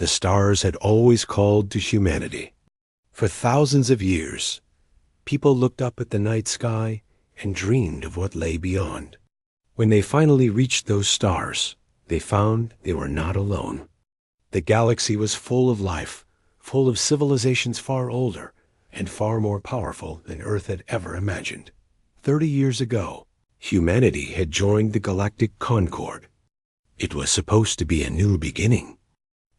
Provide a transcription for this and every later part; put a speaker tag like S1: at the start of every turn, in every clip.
S1: The stars had always called to humanity. For thousands of years, people looked up at the night sky and dreamed of what lay beyond. When they finally reached those stars, they found they were not alone. The galaxy was full of life, full of civilizations far older and far more powerful than Earth had ever imagined. 30 years ago, humanity had joined the Galactic Concord. It was supposed to be a new beginning.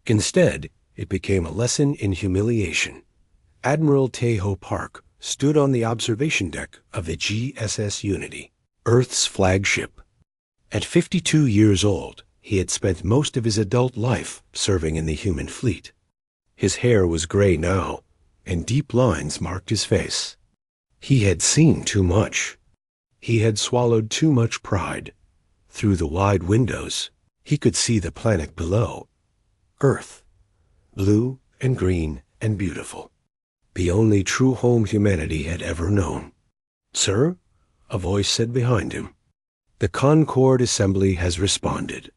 S1: Instead, it became a lesson in humiliation. Admiral Tejo Park stood on the observation deck of the GSS Unity, Earth's flagship. At 52 years old, he had spent most of his adult life serving in the human fleet. His hair was gray now, and deep lines marked his face. He had seen too much. He had swallowed too much pride. Through the wide windows, he could see the planet below, Earth, blue and green and beautiful, the only true home humanity had ever known. "Sir?" a voice said behind him. "The Concord Assembly has responded."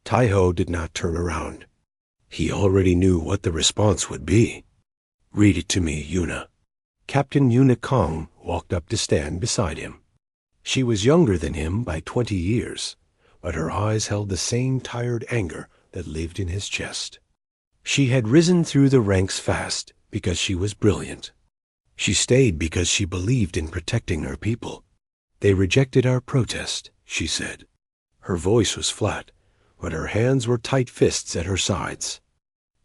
S1: Tejo did not turn around. He already knew what the response would be. "Read it to me, Yuna." Captain Yuna Kong walked up to stand beside him. She was younger than him by 20 years, but her eyes held the same tired anger that lived in his chest. She had risen through the ranks fast because she was brilliant. She stayed because she believed in protecting her people. "They rejected our protest," she said. Her voice was flat, but her hands were tight fists at her sides.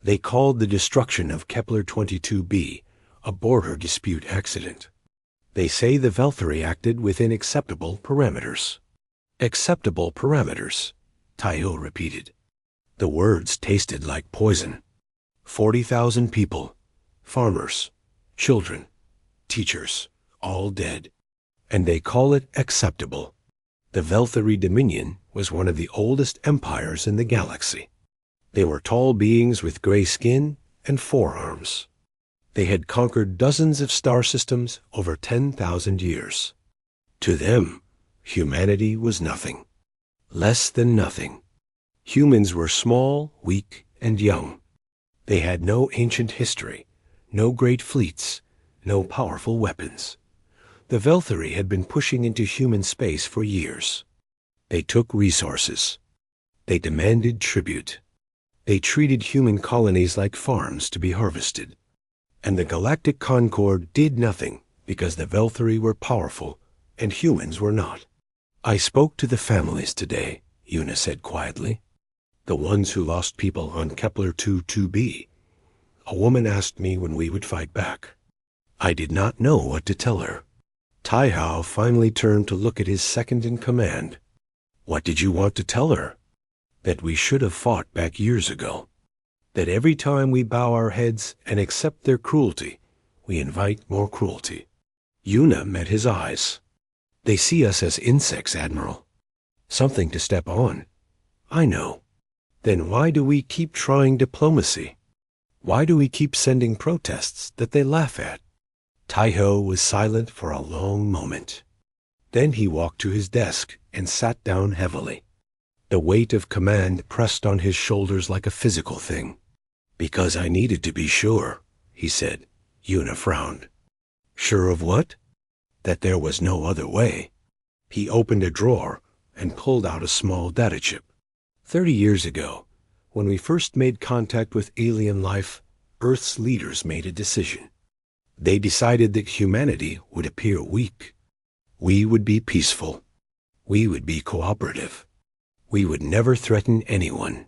S1: "They called the destruction of Kepler-22b a border dispute accident. They say the Velthary acted within acceptable parameters." "Acceptable parameters," Tejo repeated. The words tasted like poison. 40,000 people, farmers, children, teachers, all dead. And they call it acceptable. The Velthary Dominion was one of the oldest empires in the galaxy. They were tall beings with gray skin and forearms. They had conquered dozens of star systems over 10,000 years. To them, humanity was nothing. Less than nothing. Humans were small, weak, and young. They had no ancient history, no great fleets, no powerful weapons. The Velthary had been pushing into human space for years. They took resources. They demanded tribute. They treated human colonies like farms to be harvested. And the Galactic Concord did nothing because the Velthary were powerful and humans were not. "I spoke to the families today," Yuna said quietly. "The ones who lost people on Kepler-22b. A woman asked me when we would fight back. I did not know what to tell her." Tejo finally turned to look at his second-in-command. "What did you want to tell her?" "That we should have fought back years ago. That every time we bow our heads and accept their cruelty, we invite more cruelty." Yuna met his eyes. "They see us as insects, Admiral. Something to step on." "I know. Then why do we keep trying diplomacy? Why do we keep sending protests that they laugh at?" Tejo was silent for a long moment. Then he walked to his desk and sat down heavily. The weight of command pressed on his shoulders like a physical thing. "Because I needed to be sure," he said. Yuna frowned. "Sure of what?" "That there was no other way." He opened a drawer and pulled out a small data chip. 30 years ago, when we first made contact with alien life, Earth's leaders made a decision. They decided that humanity would appear weak. We would be peaceful. We would be cooperative. We would never threaten anyone.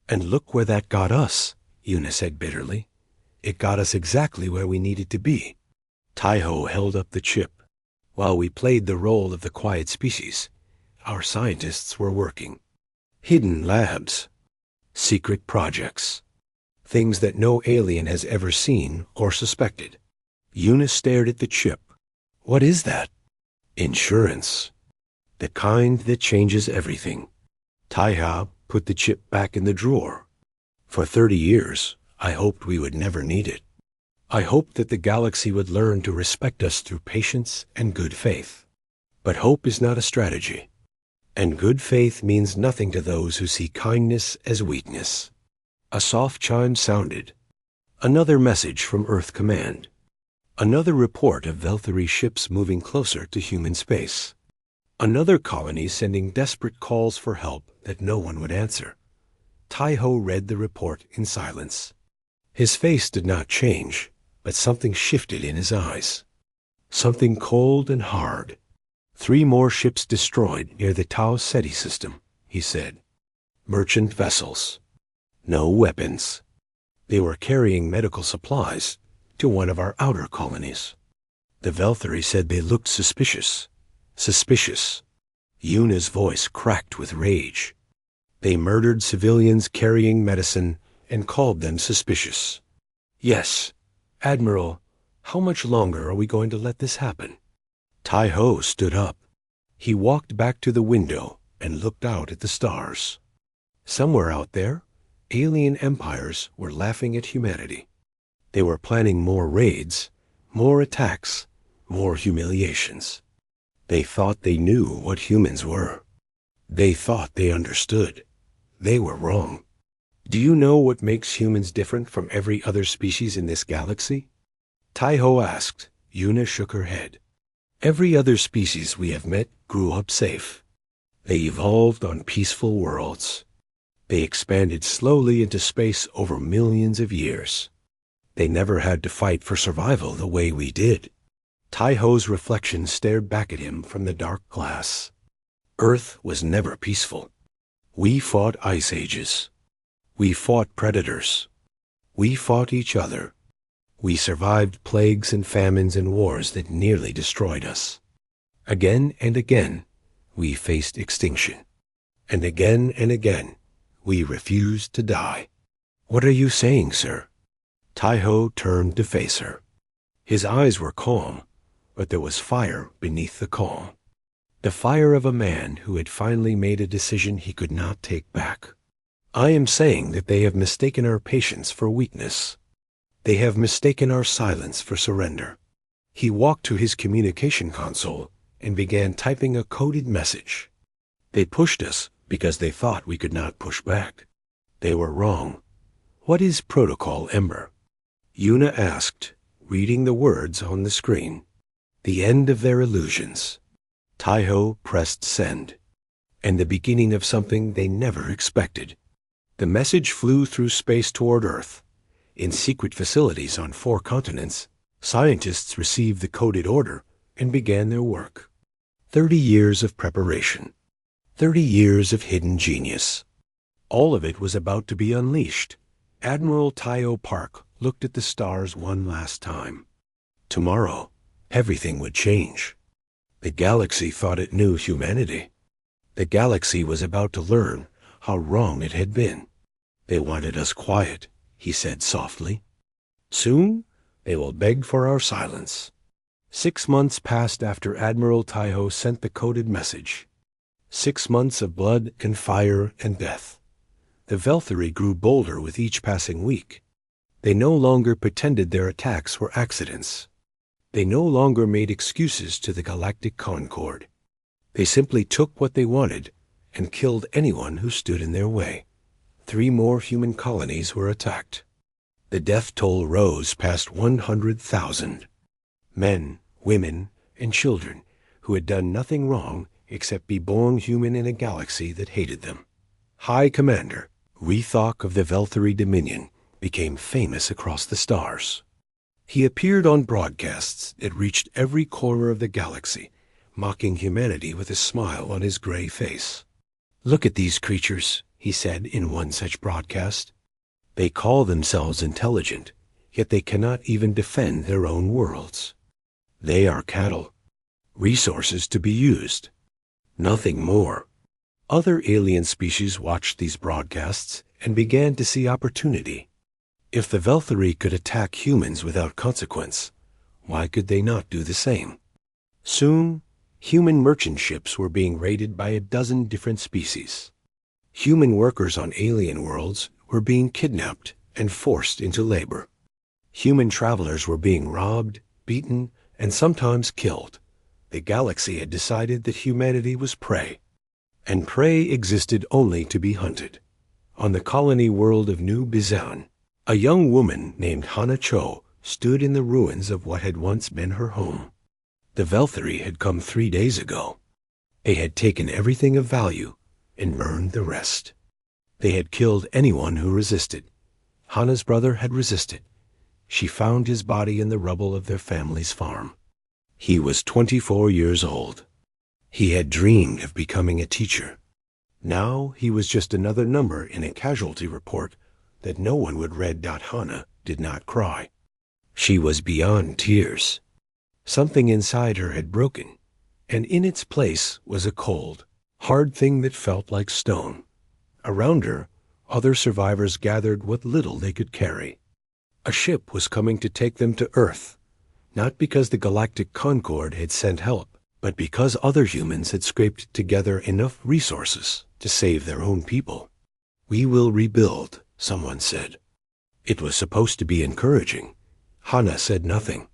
S1: "And look where that got us," Yuna said bitterly. "It got us exactly where we needed to be." Tejo held up the chip. "While we played the role of the quiet species, our scientists were working. Hidden labs. Secret projects. Things that no alien has ever seen or suspected." Yuna stared at the chip. "What is that?" "Insurance. The kind that changes everything." Tejo put the chip back in the drawer. "For 30 years, I hoped we would never need it. I hoped that the galaxy would learn to respect us through patience and good faith. But hope is not a strategy, and good faith means nothing to those who see kindness as weakness. A soft chime sounded. Another message from Earth Command. Another report of Velthari ships moving closer to human space. Another colony sending desperate calls for help that no one would answer. Tai-Ho read the report in silence. His face did not change, but something shifted in his eyes. Something cold and hard. 3 more ships destroyed near the Tau Ceti system, he said. Merchant vessels. No weapons. They were carrying medical supplies to one of our outer colonies. The Velthari said they looked suspicious. Suspicious. Yuna's voice cracked with rage. They murdered civilians carrying medicine and called them suspicious. Yes, Admiral, how much longer are we going to let this happen? Tai-Ho stood up. He walked back to the window and looked out at the stars. Somewhere out there, alien empires were laughing at humanity. They were planning more raids, more attacks, more humiliations. They thought they knew what humans were. They thought they understood. They were wrong. Do you know what makes humans different from every other species in this galaxy? Tai-Ho asked. Yuna shook her head. Every other species we have met grew up safe. They evolved on peaceful worlds. They expanded slowly into space over millions of years. They never had to fight for survival the way we did. Tai-Ho's reflection stared back at him from the dark glass. Earth was never peaceful. We fought ice ages. We fought predators. We fought each other. We survived plagues and famines and wars that nearly destroyed us. Again and again, we faced extinction. And again, we refused to die. What are you saying, sir? Tai-Ho turned to face her. His eyes were calm, but there was fire beneath the calm. The fire of a man who had finally made a decision he could not take back. I am saying that they have mistaken our patience for weakness. They have mistaken our silence for surrender. He walked to his communication console and began typing a coded message. They pushed us because they thought we could not push back. They were wrong. What is Protocol Ember? Yuna asked, reading the words on the screen. The end of their illusions. Tai-Ho pressed send. And the beginning of something they never expected. The message flew through space toward Earth. In secret facilities on 4 continents, scientists received the coded order and began their work. 30 years of preparation. 30 years of hidden genius. All of it was about to be unleashed. Admiral Tai-O Park looked at the stars one last time. Tomorrow, everything would change. The galaxy thought it knew humanity. The galaxy was about to learn how wrong it had been. They wanted us quiet, he said softly. Soon, they will beg for our silence. 6 months passed after Admiral Tai-Ho sent the coded message. 6 months of blood and fire and death. The Velthari grew bolder with each passing week. They no longer pretended their attacks were accidents. They no longer made excuses to the Galactic Concord. They simply took what they wanted and killed anyone who stood in their way. 3 more human colonies were attacked. The death toll rose past 100,000. Men, women, and children who had done nothing wrong except be born human in a galaxy that hated them. High Commander Rethok of the Velthari Dominion became famous across the stars. He appeared on broadcasts that reached every corner of the galaxy, mocking humanity with a smile on his gray face. Look at these creatures, he said in one such broadcast. They call themselves intelligent, yet they cannot even defend their own worlds. They are cattle, resources to be used, nothing more. Other alien species watched these broadcasts and began to see opportunity. If the Velthari could attack humans without consequence, why could they not do the same? Soon, human merchant ships were being raided by a dozen different species. Human workers on alien worlds were being kidnapped and forced into labor. Human travelers were being robbed, beaten, and sometimes killed. The galaxy had decided that humanity was prey, and prey existed only to be hunted. On the colony world of New Bizan, a young woman named Hana Cho stood in the ruins of what had once been her home. The Velthari had come 3 days ago. They had taken everything of value and burned the rest. They had killed anyone who resisted. Hana's brother had resisted. She found his body in the rubble of their family's farm. He was 24 years old. He had dreamed of becoming a teacher. Now he was just another number in a casualty report that no one would read. Hana did not cry. She was beyond tears. Something inside her had broken, and in its place was a cold, hard thing that felt like stone. Around her, other survivors gathered what little they could carry. A ship was coming to take them to Earth, not because the Galactic Concord had sent help, but because other humans had scraped together enough resources to save their own people. "We will rebuild," someone said. It was supposed to be encouraging. Hana said nothing.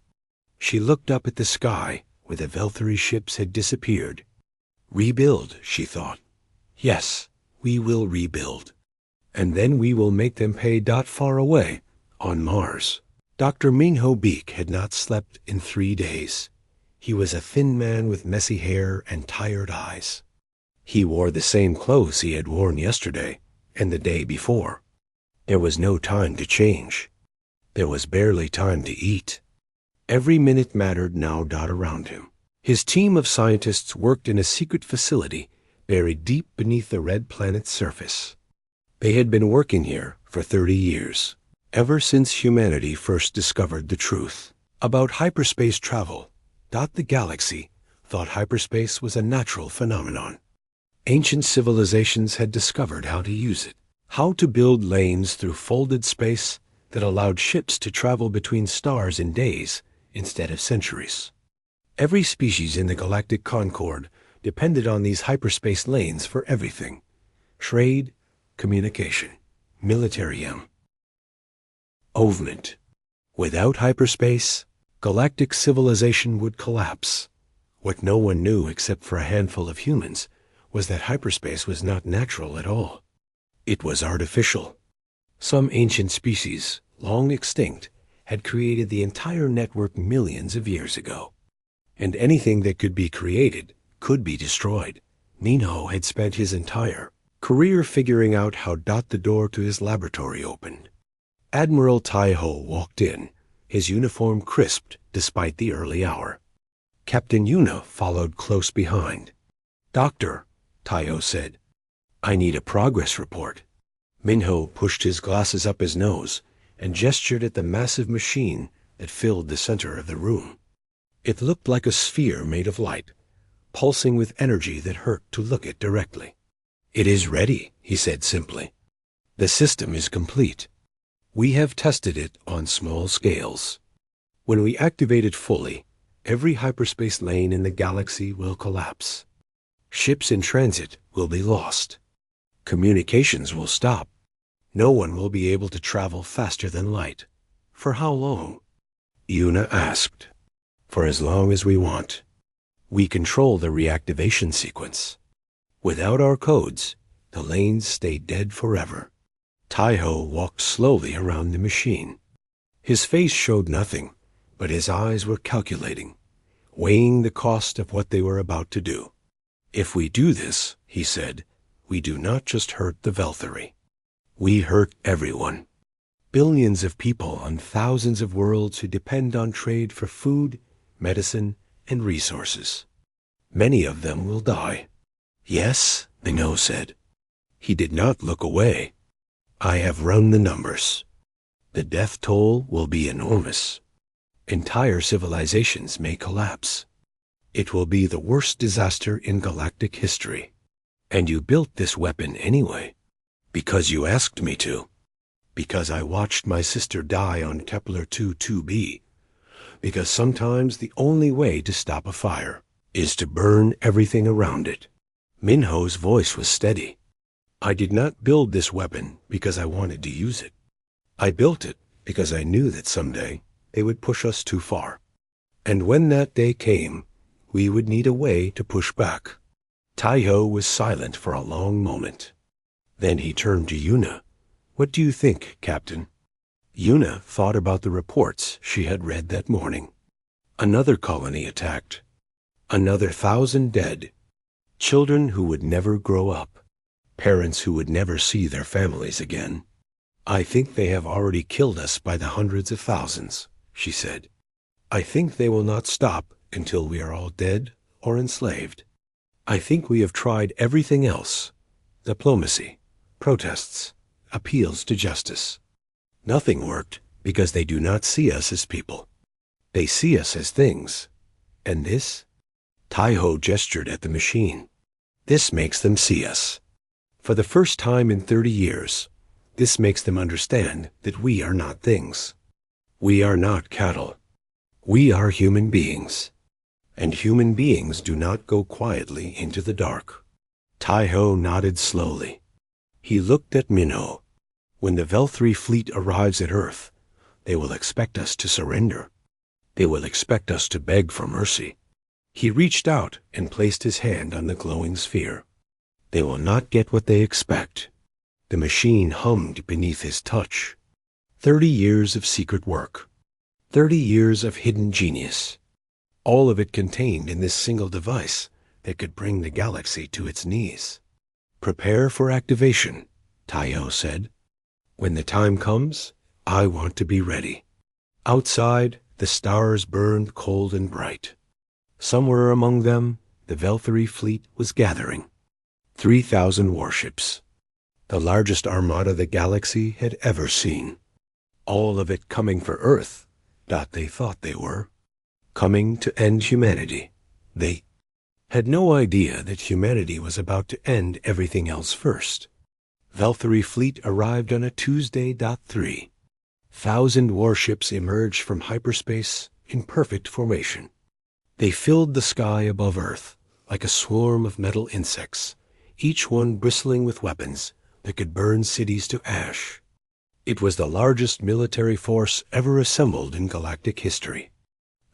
S1: She looked up at the sky where the Velthari ships had disappeared. Rebuild, she thought. Yes, we will rebuild. And then we will make them pay. Far away, on Mars. Dr. Minho Beek had not slept in 3 days. He was a thin man with messy hair and tired eyes. He wore the same clothes he had worn yesterday and the day before. There was no time to change. There was barely time to eat. Every minute mattered now. Around him, his team of scientists worked in a secret facility buried deep beneath the red planet's surface. They had been working here for 30 years, ever since humanity first discovered the truth about hyperspace travel. The galaxy thought hyperspace was a natural phenomenon. Ancient civilizations had discovered how to use it, how to build lanes through folded space that allowed ships to travel between stars in days instead of centuries. Every species in the Galactic Concord depended on these hyperspace lanes for everything: trade, communication, military movement. Without hyperspace, galactic civilization would collapse. What no one knew except for a handful of humans was that hyperspace was not natural at all. It was artificial. Some ancient species, long extinct, had created the entire network millions of years ago. And anything that could be created could be destroyed. Minho had spent his entire career figuring out how. The door to his laboratory opened. Admiral Tai-Ho walked in, his uniform crisped despite the early hour. Captain Yuna followed close behind. "Doctor," Tai-Ho said, "I need a progress report." Minho pushed his glasses up his nose and gestured at the massive machine that filled the center of the room. It looked like a sphere made of light, pulsing with energy that hurt to look at directly. "It is ready," he said simply. "The system is complete. We have tested it on small scales. When we activate it fully, every hyperspace lane in the galaxy will collapse. Ships in transit will be lost. Communications will stop. No one will be able to travel faster than light. For how long?" Yuna asked. "For as long as we want. We control the reactivation sequence. Without our codes, the lanes stay dead forever." Tai-Ho walked slowly around the machine. His face showed nothing, but his eyes were calculating, weighing the cost of what they were about to do. "If we do this," he said, "we do not just hurt the Velthari. We hurt everyone. Billions of people on thousands of worlds who depend on trade for food, medicine, and resources. Many of them will die." "Yes," Minho said. He did not look away. "I have run the numbers. The death toll will be enormous. Entire civilizations may collapse. It will be the worst disaster in galactic history. And you built this weapon anyway. Because you asked me to. Because I watched my sister die on Kepler 2b. Because sometimes the only way to stop a fire is to burn everything around it." Minho's voice was steady. "I did not build this weapon because I wanted to use it. I built it because I knew that someday they would push us too far. And when that day came, we would need a way to push back." Tai-Ho was silent for a long moment. Then he turned to Yuna. "What do you think, Captain?" Yuna thought about the reports she had read that morning. Another colony attacked. Another 1,000 dead. Children who would never grow up. Parents who would never see their families again. "I think they have already killed us by the hundreds of thousands," she said. "I think they will not stop until we are all dead or enslaved. I think we have tried everything else. Diplomacy, protests, appeals to justice. Nothing worked because they do not see us as people. They see us as things. And this?" Taiho gestured at the machine. "This makes them see us. For the first time in 30 years, this makes them understand that we are not things. We are not cattle. We are human beings. And human beings do not go quietly into the dark." Taiho nodded slowly. He looked at Minho. "When the Velthri fleet arrives at Earth, they will expect us to surrender. They will expect us to beg for mercy." He reached out and placed his hand on the glowing sphere. "They will not get what they expect." The machine hummed beneath his touch. 30 years of secret work. 30 years of hidden genius. All of it contained in this single device that could bring the galaxy to its knees. "Prepare for activation," Taiho said. "When the time comes, I want to be ready." Outside, the stars burned cold and bright. Somewhere among them, the Velthri fleet was gathering. 3,000 warships. The largest armada the galaxy had ever seen. All of it coming for Earth, that they thought they were. Coming to end humanity. They had no idea that humanity was about to end everything else first. Velthri fleet arrived on a Tuesday. 3,000 warships emerged from hyperspace in perfect formation. They filled the sky above Earth like a swarm of metal insects, each one bristling with weapons that could burn cities to ash. It was the largest military force ever assembled in galactic history.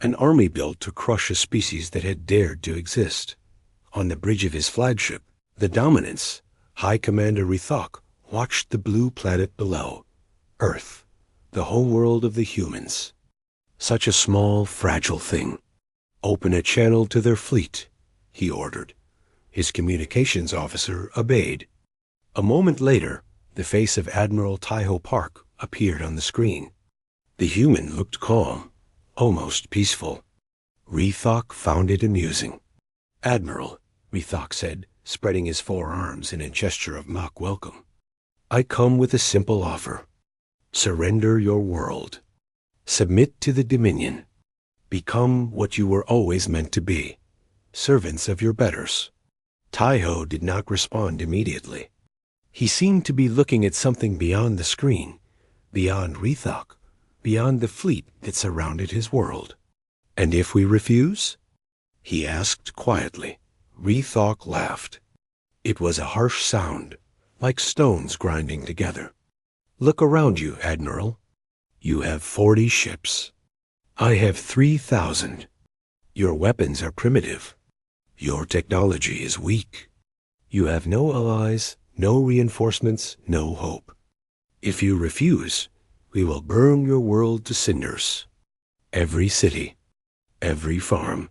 S1: An army built to crush a species that had dared to exist. On the bridge of his flagship, the Dominance, High Commander Rithok watched the blue planet below, Earth, the home world of the humans. Such a small, fragile thing. "Open a channel to their fleet," he ordered. His communications officer obeyed. A moment later, the face of Admiral Taiho Park appeared on the screen. The human looked calm, almost peaceful. Rithok found it amusing. "Admiral," Rithok said, spreading his forearms in a gesture of mock welcome, "I come with a simple offer. Surrender your world. Submit to the Dominion. Become what you were always meant to be, servants of your betters." Taiho did not respond immediately. He seemed to be looking at something beyond the screen, beyond Rithok, beyond the fleet that surrounded his world. "And if we refuse?" he asked quietly. Rithok laughed. It was a harsh sound, like stones grinding together. "Look around you, Admiral. You have 40 ships. I have 3,000. Your weapons are primitive. Your technology is weak. You have no allies, no reinforcements, no hope. If you refuse, we will burn your world to cinders. Every city, every farm,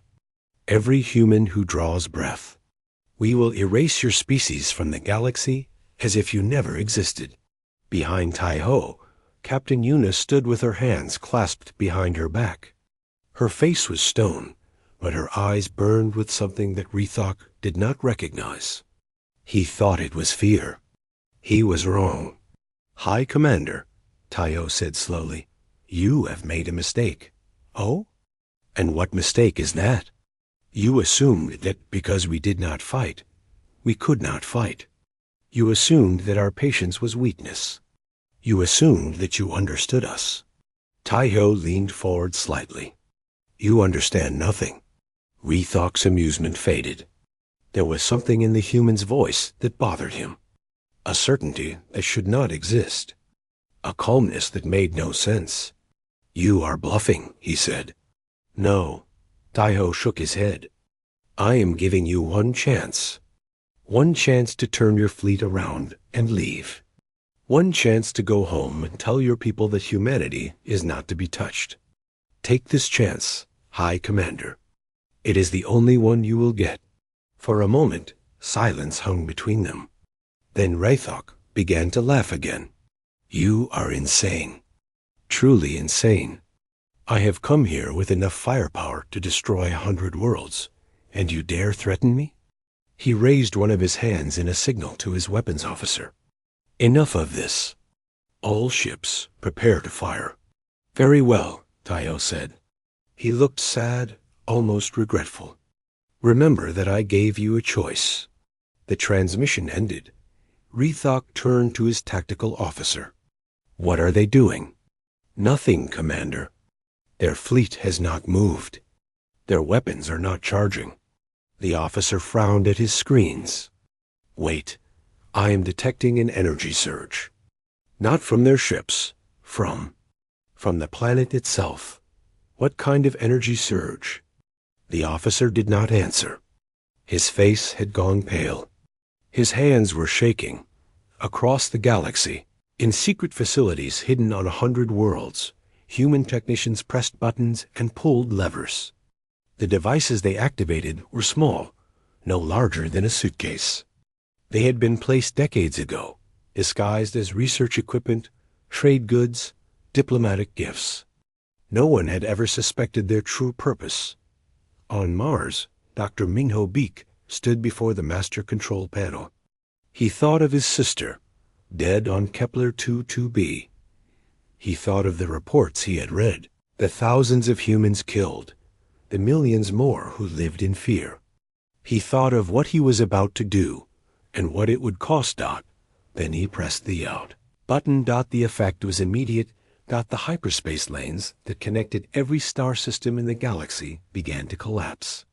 S1: every human who draws breath. We will erase your species from the galaxy as if you never existed." Behind Taiho, Captain Yuna stood with her hands clasped behind her back. Her face was stone, but her eyes burned with something that Rithok did not recognize. He thought it was fear. He was wrong. "High Commander," Taiho said slowly, "you have made a mistake." "Oh? And what mistake is that?" "You assumed that because we did not fight, we could not fight. You assumed that our patience was weakness. You assumed that you understood us." Taiho leaned forward slightly. "You understand nothing." Rithok's amusement faded. There was something in the human's voice that bothered him. A certainty that should not exist. A calmness that made no sense. "You are bluffing," he said. "No." Taiho shook his head. "I am giving you one chance. One chance to turn your fleet around and leave. One chance to go home and tell your people that humanity is not to be touched. Take this chance, High Commander. It is the only one you will get." For a moment, silence hung between them. Then Raythok began to laugh again. "You are insane. Truly insane. I have come here with enough firepower to destroy 100 worlds, and you dare threaten me?" He raised one of his hands in a signal to his weapons officer. "Enough of this. All ships, prepare to fire." "Very well," Tayo said. He looked sad, almost regretful. "Remember that I gave you a choice." The transmission ended. Rethok turned to his tactical officer. "What are they doing?" "Nothing, Commander. Their fleet has not moved. Their weapons are not charging." The officer frowned at his screens. "Wait. I am detecting an energy surge. Not from their ships, from the planet itself." "What kind of energy surge?" The officer did not answer. His face had gone pale. His hands were shaking. Across the galaxy, in secret facilities hidden on 100 worlds, human technicians pressed buttons and pulled levers. The devices they activated were small, no larger than a suitcase. They had been placed decades ago, disguised as research equipment, trade goods, diplomatic gifts. No one had ever suspected their true purpose. On Mars, Dr. Minho Beek stood before the master control panel. He thought of his sister, dead on Kepler 22b. He thought of the reports he had read, the thousands of humans killed, the millions more who lived in fear. He thought of what he was about to do, and what it would cost Dot. Then he pressed the out button. The effect was immediate. The hyperspace lanes that connected every star system in the galaxy began to collapse.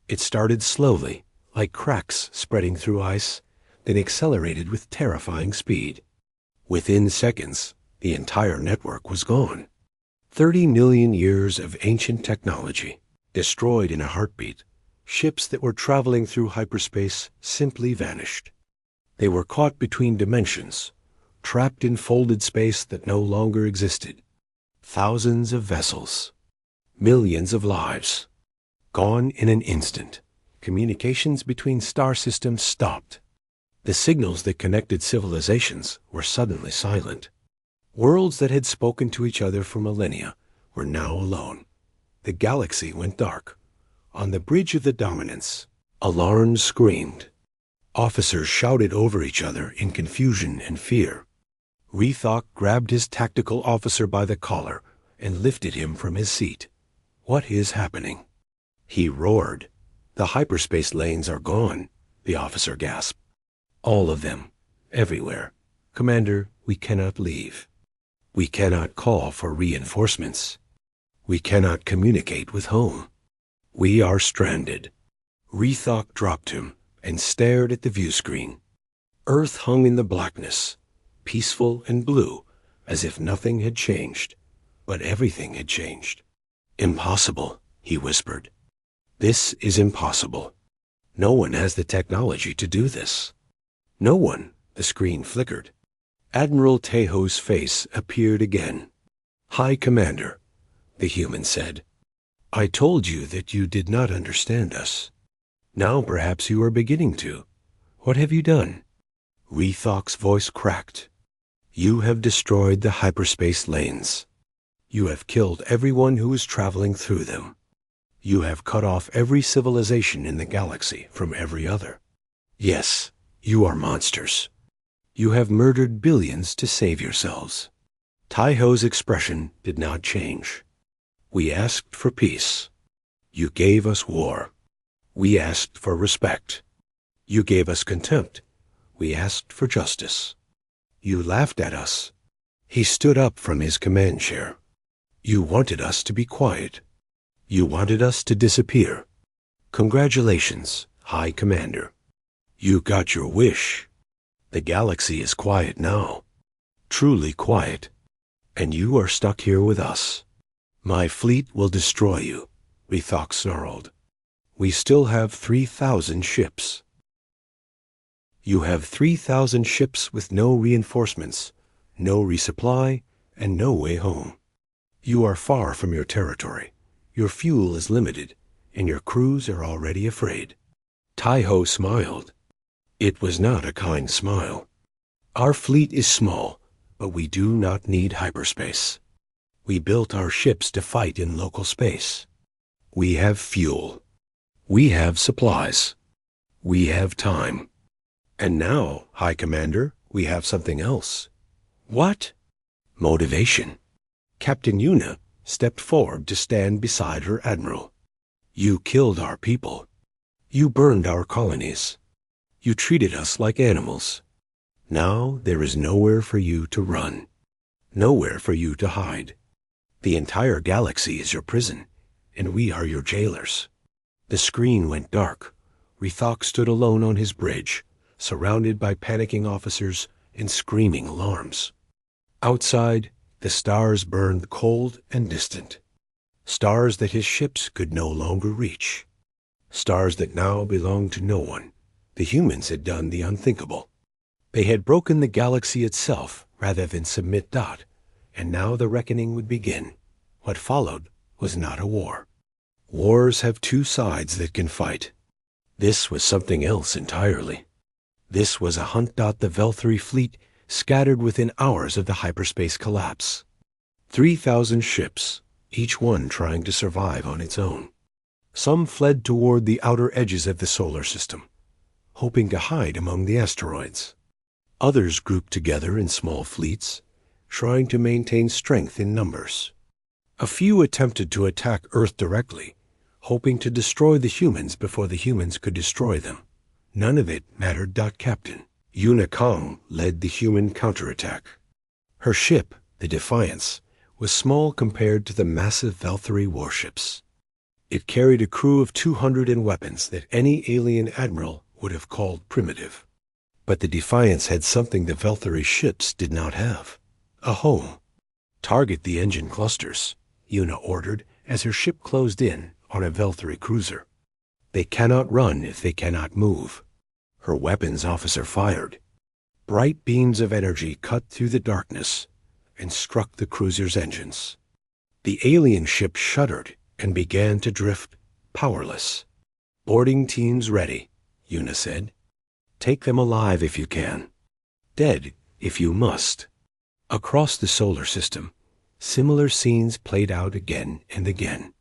S1: It started slowly, like cracks spreading through ice, then accelerated with terrifying speed. Within seconds, the entire network was gone. 30 million years of ancient technology, destroyed in a heartbeat. Ships that were traveling through hyperspace simply vanished. They were caught between dimensions, trapped in folded space that no longer existed. Thousands of vessels, millions of lives, gone in an instant. Communications between star systems stopped. The signals that connected civilizations were suddenly silent. Worlds that had spoken to each other for millennia were now alone. The galaxy went dark. On the bridge of the Dominance, alarms screamed. Officers shouted over each other in confusion and fear. Rethok grabbed his tactical officer by the collar and lifted him from his seat. "What is happening?" He roared. "The hyperspace lanes are gone," the officer gasped. "All of them. Everywhere. Commander, we cannot leave. We cannot call for reinforcements. We cannot communicate with home. We are stranded." Rethok dropped him and stared at the view screen. Earth hung in the blackness, peaceful and blue, as if nothing had changed. But everything had changed. "Impossible," he whispered. "This is impossible. No one has the technology to do this. No one." The screen flickered. Admiral Tejo's face appeared again. "High Commander," the human said. "I told you that you did not understand us. Now perhaps you are beginning to. What have you done?" Rethok's voice cracked. "You have destroyed the hyperspace lanes. You have killed everyone who is traveling through them. You have cut off every civilization in the galaxy from every other. Yes, you are monsters. You have murdered billions to save yourselves." Taiho's expression did not change. "We asked for peace. You gave us war. We asked for respect. You gave us contempt. We asked for justice. You laughed at us." He stood up from his command chair. "You wanted us to be quiet. You wanted us to disappear. Congratulations, High Commander. You got your wish. The galaxy is quiet now. Truly quiet. And you are stuck here with us. My fleet will destroy you," Rethok snarled. "We still have 3,000 ships." You have 3,000 ships with no reinforcements, no resupply, and no way home. You are far from your territory. Your fuel is limited, and your crews are already afraid. Tai-Ho smiled. It was not a kind smile. Our fleet is small, but we do not need hyperspace. We built our ships to fight in local space. We have fuel. We have supplies. We have time. And now, High Commander, we have something else. What? Motivation. Captain Yuna stepped forward to stand beside her admiral. You killed our people. You burned our colonies. You treated us like animals. Now there is nowhere for you to run. Nowhere for you to hide. The entire galaxy is your prison, and we are your jailers. The screen went dark. Rithok stood alone on his bridge, surrounded by panicking officers and screaming alarms. Outside, the stars burned cold and distant. Stars that his ships could no longer reach. Stars that now belonged to no one. The humans had done the unthinkable. They had broken the galaxy itself rather than submit. And now the reckoning would begin. What followed was not a war. Wars have two sides that can fight. This was something else entirely. This was a hunt. The Velthari fleet scattered within hours of the hyperspace collapse. 3,000 ships, each one trying to survive on its own. Some fled toward the outer edges of the solar system, hoping to hide among the asteroids. Others grouped together in small fleets, trying to maintain strength in numbers. A few attempted to attack Earth directly, hoping to destroy the humans before the humans could destroy them. None of it mattered. Captain Yuna Kong led the human counterattack. Her ship, the Defiance, was small compared to the massive Velthari warships. It carried a crew of 200 and weapons that any alien admiral would have called primitive. But the Defiance had something the Velthari ships did not have: a home. Target the engine clusters, Yuna ordered as her ship closed in on a Velthari cruiser. They cannot run if they cannot move. Her weapons officer fired. Bright beams of energy cut through the darkness and struck the cruiser's engines. The alien ship shuddered and began to drift, powerless. Boarding teams ready, Yuna said. Take them alive if you can. Dead if you must. Across the solar system, similar scenes played out again and again.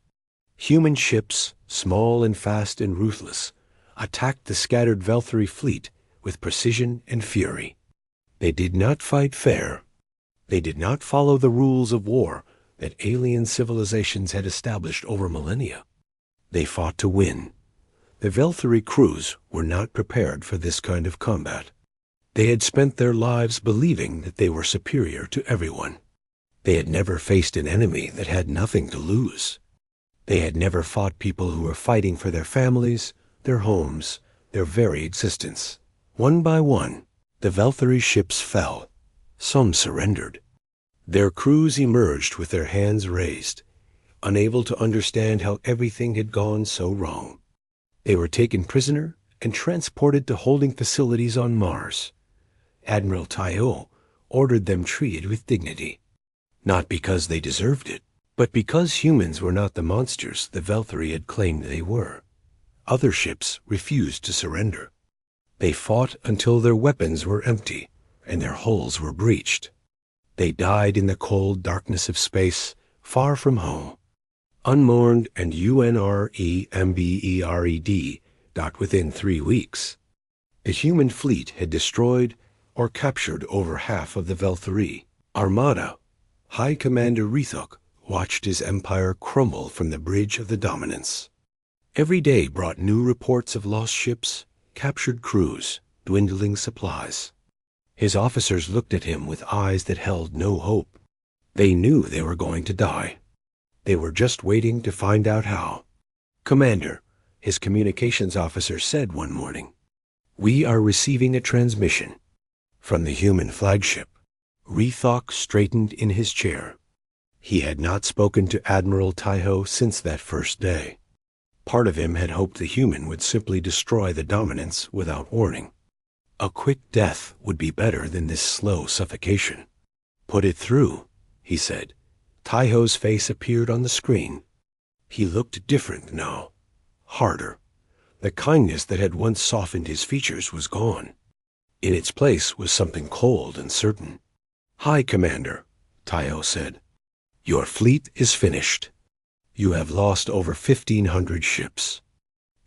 S1: Human ships, small and fast and ruthless, attacked the scattered Velthari fleet with precision and fury. They did not fight fair. They did not follow the rules of war that alien civilizations had established over millennia. They fought to win. The Velthari crews were not prepared for this kind of combat. They had spent their lives believing that they were superior to everyone. They had never faced an enemy that had nothing to lose. They had never fought people who were fighting for their families, their homes, their very existence. One by one, the Velthari ships fell. Some surrendered. Their crews emerged with their hands raised, unable to understand how everything had gone so wrong. They were taken prisoner and transported to holding facilities on Mars. Admiral Tai-O ordered them treated with dignity, not because they deserved it, but because humans were not the monsters the Velthari had claimed they were. Other ships refused to surrender. They fought until their weapons were empty and their hulls were breached. They died in the cold darkness of space, far from home. Unmourned and UNREMBERED. Within 3 weeks. The human fleet had destroyed or captured over half of the Velthari armada. High Commander Rithok watched his empire crumble from the bridge of the dominance. Every day brought new reports of lost ships, captured crews, dwindling supplies. His officers looked at him with eyes that held no hope. They knew they were going to die. They were just waiting to find out how. "Commander," his communications officer said one morning, "we are receiving a transmission from the human flagship." Rithok straightened in his chair. He had not spoken to Admiral Tai-O since that first day. Part of him had hoped the human would simply destroy the dominance without warning. A quick death would be better than this slow suffocation. Put it through, he said. Taiho's face appeared on the screen. He looked different now, harder. The kindness that had once softened his features was gone. In its place was something cold and certain. "Hi, Commander," Taiho said. "Your fleet is finished. You have lost over 1,500 ships.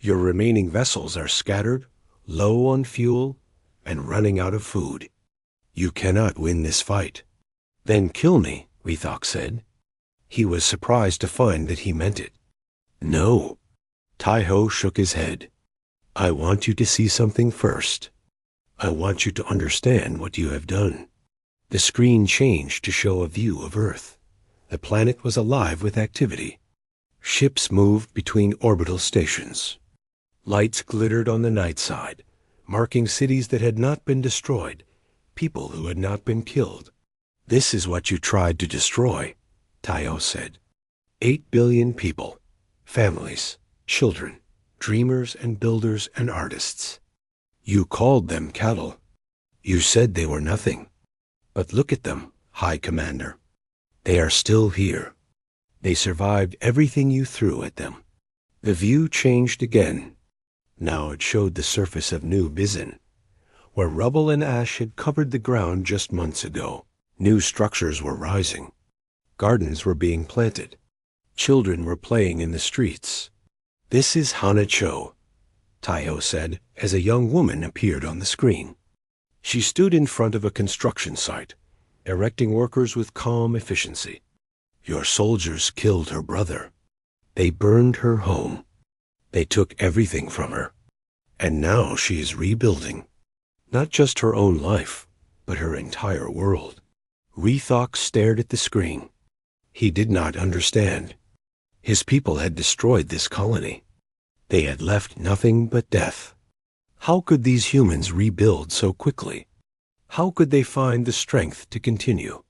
S1: Your remaining vessels are scattered, low on fuel, and running out of food. You cannot win this fight." "Then kill me," Rethok said. He was surprised to find that he meant it. "No." Taiho shook his head. "I want you to see something first. I want you to understand what you have done." The screen changed to show a view of Earth. The planet was alive with activity. Ships moved between orbital stations. Lights glittered on the night side, marking cities that had not been destroyed, people who had not been killed. "This is what you tried to destroy," Taiho said. 8 billion people, families, children, dreamers and builders and artists. You called them cattle. You said they were nothing. But look at them, High Commander. They are still here. They survived everything you threw at them. The view changed again. Now it showed the surface of New Bizin, where rubble and ash had covered the ground just months ago. New structures were rising. Gardens were being planted. Children were playing in the streets. "This is Hanacho," Taiho said as a young woman appeared on the screen. She stood in front of a construction site, erecting workers with calm efficiency. "Your soldiers killed her brother. They burned her home. They took everything from her. And now she is rebuilding. Not just her own life, but her entire world." Rethok stared at the screen. He did not understand. His people had destroyed this colony. They had left nothing but death. How could these humans rebuild so quickly? How could they find the strength to continue?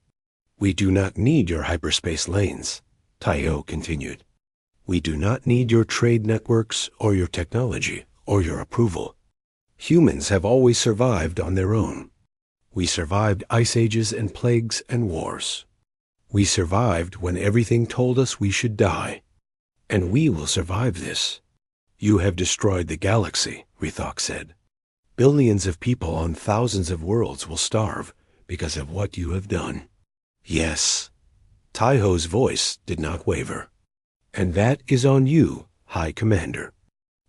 S1: "We do not need your hyperspace lanes," Taiho continued. "We do not need your trade networks or your technology or your approval. Humans have always survived on their own. We survived ice ages and plagues and wars. We survived when everything told us we should die. And we will survive this." "You have destroyed the galaxy," Rethok said. "Billions of people on thousands of worlds will starve because of what you have done." "Yes." Taiho's voice did not waver. "And that is on you, High Commander.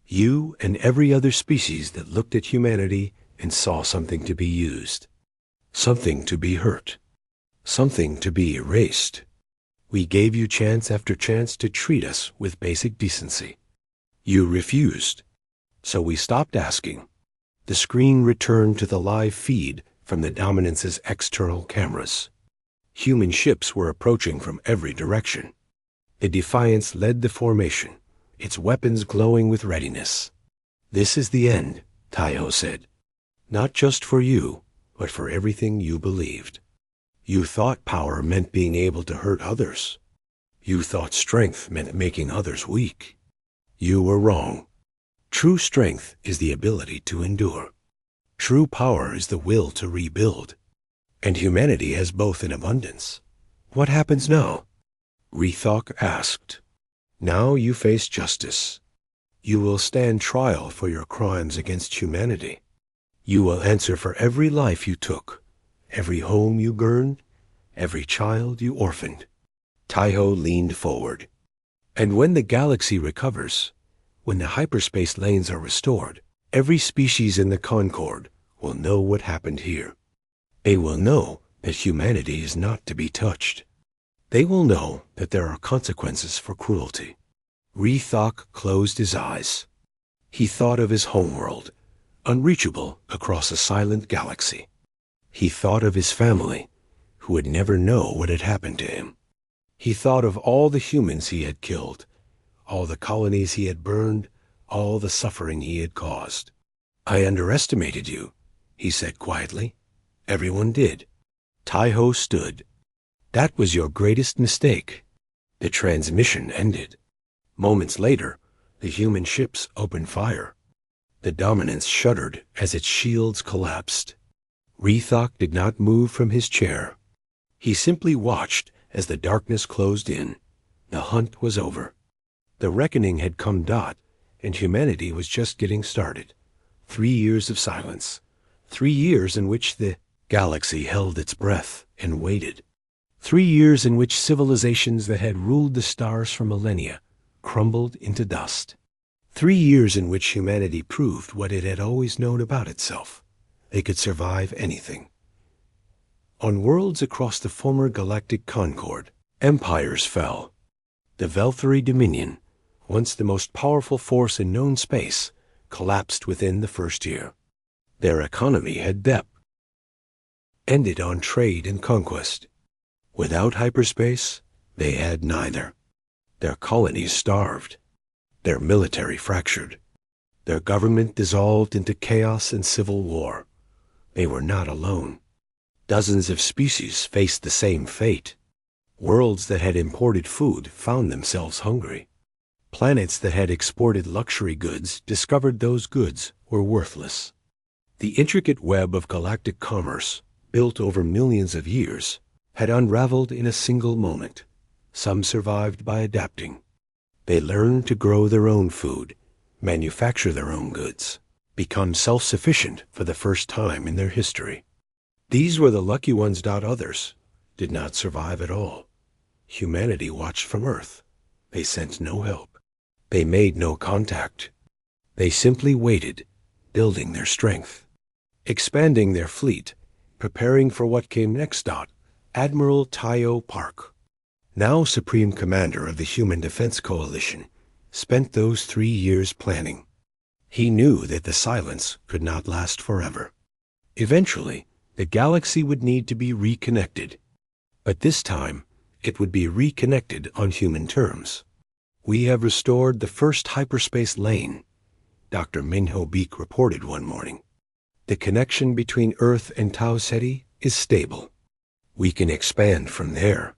S1: You and every other species that looked at humanity and saw something to be used. Something to be hurt. Something to be erased. We gave you chance after chance to treat us with basic decency. You refused. So we stopped asking. The screen returned to the live feed from the Dominance's external cameras. Human ships were approaching from every direction. The Defiance led the formation, its weapons glowing with readiness. "This is the end," Taiho said. "Not just for you, but for everything you believed. You thought power meant being able to hurt others. You thought strength meant making others weak. You were wrong. True strength is the ability to endure. True power is the will to rebuild. And humanity has both in abundance. What happens now?" Rethok asked. "Now you face justice. You will stand trial for your crimes against humanity. You will answer for every life you took, every home you burned, every child you orphaned." Taiho leaned forward. "And when the galaxy recovers, when the hyperspace lanes are restored, every species in the Concord will know what happened here. They will know that humanity is not to be touched. They will know that there are consequences for cruelty." Rethok closed his eyes. He thought of his homeworld, unreachable across a silent galaxy. He thought of his family, who would never know what had happened to him. He thought of all the humans he had killed, all the colonies he had burned, all the suffering he had caused. "I underestimated you," he said quietly. "Everyone did." Taiho stood. "That was your greatest mistake." The transmission ended. Moments later, the human ships opened fire. The Dominance shuddered as its shields collapsed. Rethok did not move from his chair. He simply watched as the darkness closed in. The hunt was over. The reckoning had come, and humanity was just getting started. 3 years of silence. 3 years in which the galaxy held its breath and waited. 3 years in which civilizations that had ruled the stars for millennia crumbled into dust. 3 years in which humanity proved what it had always known about itself. They could survive anything. On worlds across the former galactic concord, empires fell. The Velthari Dominion, once the most powerful force in known space, collapsed within the first year. Their economy had ended on trade and conquest. Without hyperspace, they had neither. Their colonies starved. Their military fractured. Their government dissolved into chaos and civil war. They were not alone. Dozens of species faced the same fate. Worlds that had imported food found themselves hungry. Planets that had exported luxury goods discovered those goods were worthless. The intricate web of galactic commerce, built over millions of years, had unraveled in a single moment. Some survived by adapting. They learned to grow their own food, manufacture their own goods, become self-sufficient for the first time in their history. These were the lucky ones. Others did not survive at all. Humanity watched from Earth. They sent no help. They made no contact. They simply waited, building their strength, expanding their fleet, preparing for what came next. Admiral Tayo Park, now Supreme Commander of the Human Defense Coalition, spent those 3 years planning. He knew that the silence could not last forever. Eventually, the galaxy would need to be reconnected. But this time, it would be reconnected on human terms. "We have restored the first hyperspace lane," Dr. Minho Beek reported one morning. "The connection between Earth and Tau Ceti is stable. We can expand from there."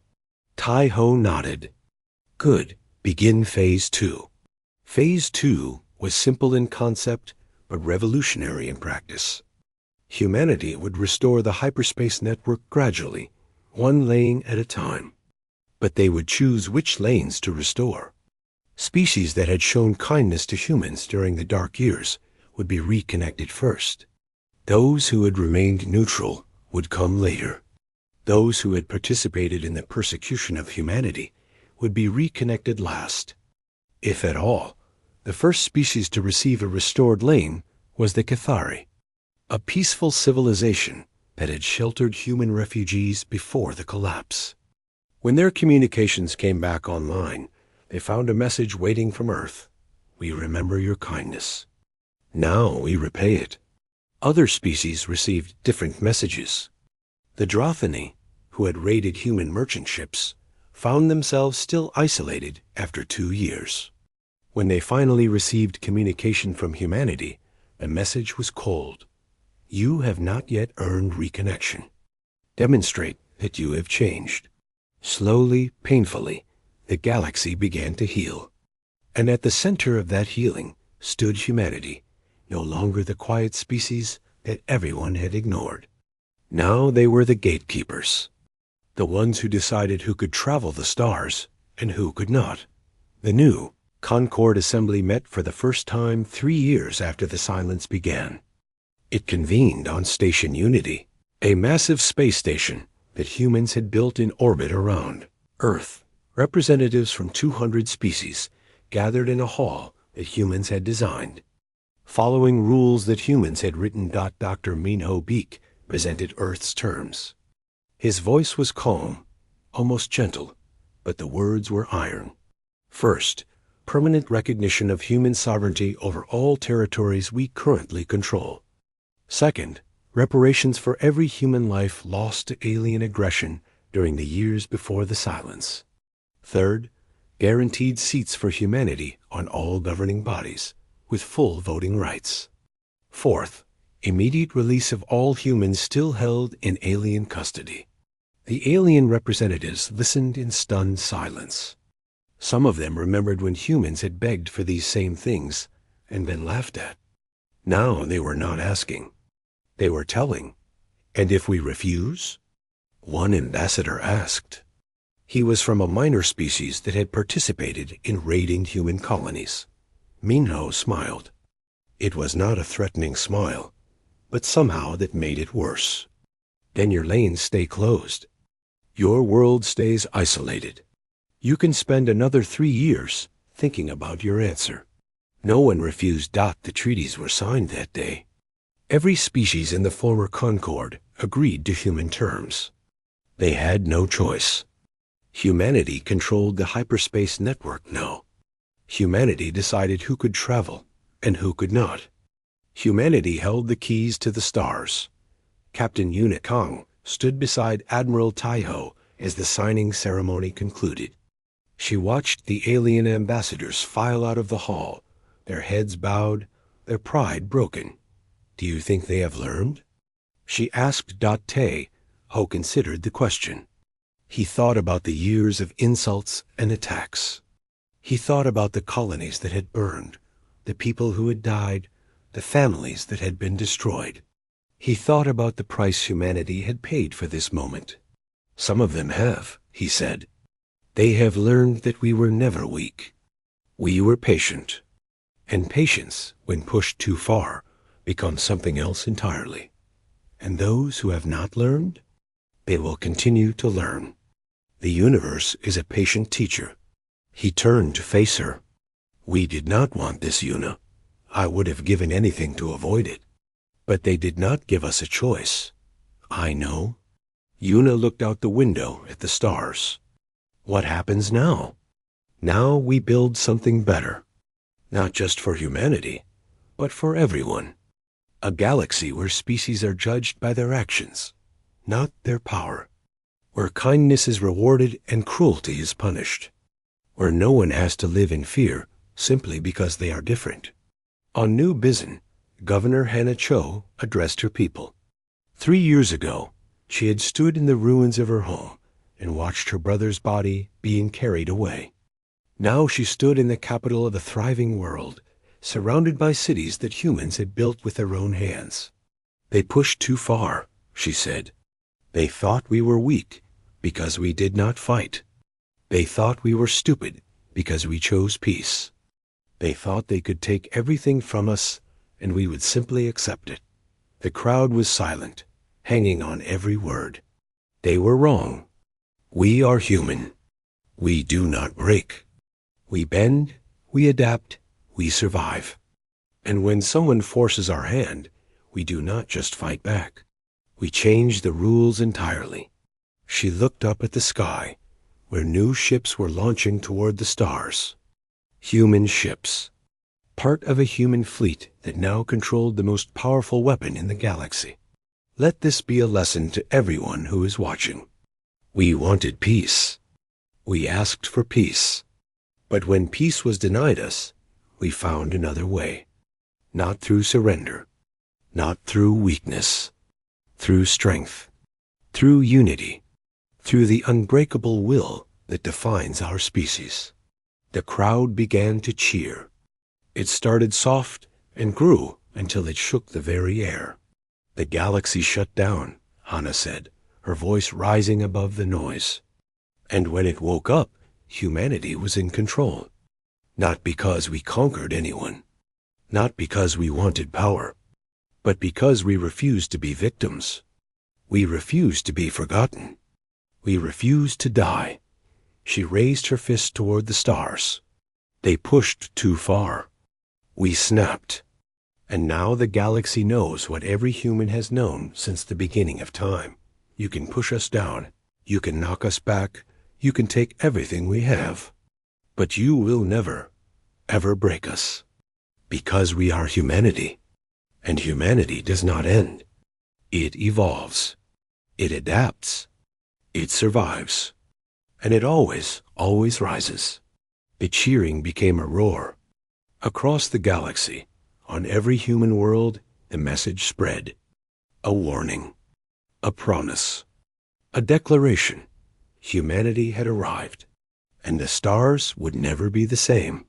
S1: Tai Ho nodded. "Good. Begin Phase 2. Phase 2 was simple in concept, but revolutionary in practice. Humanity would restore the hyperspace network gradually, one lane at a time. But they would choose which lanes to restore. Species that had shown kindness to humans during the dark years would be reconnected first. Those who had remained neutral would come later. Those who had participated in the persecution of humanity would be reconnected last. If at all, the first species to receive a restored lane was the Cathari, a peaceful civilization that had sheltered human refugees before the collapse. When their communications came back online, they found a message waiting from Earth. "We remember your kindness. Now we repay it." Other species received different messages. The Drothani, who had raided human merchant ships, found themselves still isolated after 2 years. When they finally received communication from humanity, the message was cold. "You have not yet earned reconnection. Demonstrate that you have changed." Slowly, painfully, the galaxy began to heal. And at the center of that healing stood humanity, no longer the quiet species that everyone had ignored. Now they were the gatekeepers, the ones who decided who could travel the stars and who could not. The new Concord Assembly met for the first time 3 years after the silence began. It convened on Station Unity, a massive space station that humans had built in orbit around Earth. Representatives from 200 species gathered in a hall that humans had designed. Following rules that humans had written, Dr. Minho Beek presented Earth's terms. His voice was calm, almost gentle, but the words were iron. First, permanent recognition of human sovereignty over all territories we currently control. Second, reparations for every human life lost to alien aggression during the years before the silence. Third, guaranteed seats for humanity on all governing bodies, with full voting rights. Fourth, immediate release of all humans still held in alien custody. The alien representatives listened in stunned silence. Some of them remembered when humans had begged for these same things and been laughed at. Now they were not asking. They were telling. And if we refuse? One ambassador asked. He was from a minor species that had participated in raiding human colonies. Minho smiled. It was not a threatening smile, but somehow that made it worse. Then your lanes stay closed. Your world stays isolated. You can spend another 3 years thinking about your answer. No one refused. The treaties were signed that day. Every species in the former Concord agreed to human terms. They had no choice. Humanity controlled the hyperspace network now. Humanity decided who could travel and who could not. Humanity held the keys to the stars. Captain Yuna Kong stood beside Admiral Taiho as the signing ceremony concluded. She watched the alien ambassadors file out of the hall, their heads bowed, their pride broken. Do you think they have learned? She asked Te, who considered the question. He thought about the years of insults and attacks. He thought about the colonies that had burned, the people who had died, the families that had been destroyed. He thought about the price humanity had paid for this moment. Some of them have, he said. They have learned that we were never weak. We were patient. And patience, when pushed too far, becomes something else entirely. And those who have not learned, they will continue to learn. The universe is a patient teacher. He turned to face her. We did not want this, Yuna. I would have given anything to avoid it. But they did not give us a choice. I know. Yuna looked out the window at the stars. What happens now? Now we build something better. Not just for humanity, but for everyone. A galaxy where species are judged by their actions, not their power. Where kindness is rewarded and cruelty is punished. Where no one has to live in fear simply because they are different. On New Bizen, Governor Hannah Cho addressed her people. 3 years ago, she had stood in the ruins of her home and watched her brother's body being carried away. Now she stood in the capital of a thriving world, surrounded by cities that humans had built with their own hands. They pushed too far, she said. They thought we were weak because we did not fight. They thought we were stupid because we chose peace. They thought they could take everything from us and we would simply accept it. The crowd was silent, hanging on every word. They were wrong. We are human. We do not break. We bend, we adapt, we survive. And when someone forces our hand, we do not just fight back. We change the rules entirely. She looked up at the sky, where new ships were launching toward the stars. Human ships. Part of a human fleet that now controlled the most powerful weapon in the galaxy. Let this be a lesson to everyone who is watching. We wanted peace. We asked for peace. But when peace was denied us, we found another way. Not through surrender. Not through weakness. Through strength. Through unity. Through the unbreakable will that defines our species. The crowd began to cheer. It started soft and grew until it shook the very air. The galaxy shut down, Hannah said, her voice rising above the noise. And when it woke up, humanity was in control. Not because we conquered anyone. Not because we wanted power. But because we refused to be victims. We refused to be forgotten. We refused to die. She raised her fist toward the stars. They pushed too far. We snapped. And now the galaxy knows what every human has known since the beginning of time. You can push us down. You can knock us back. You can take everything we have. But you will never, ever break us. Because we are humanity. And humanity does not end. It evolves. It adapts. It survives. And it always, always rises. The cheering became a roar. Across the galaxy, on every human world, the message spread. A warning. A promise. A declaration. Humanity had arrived. And the stars would never be the same.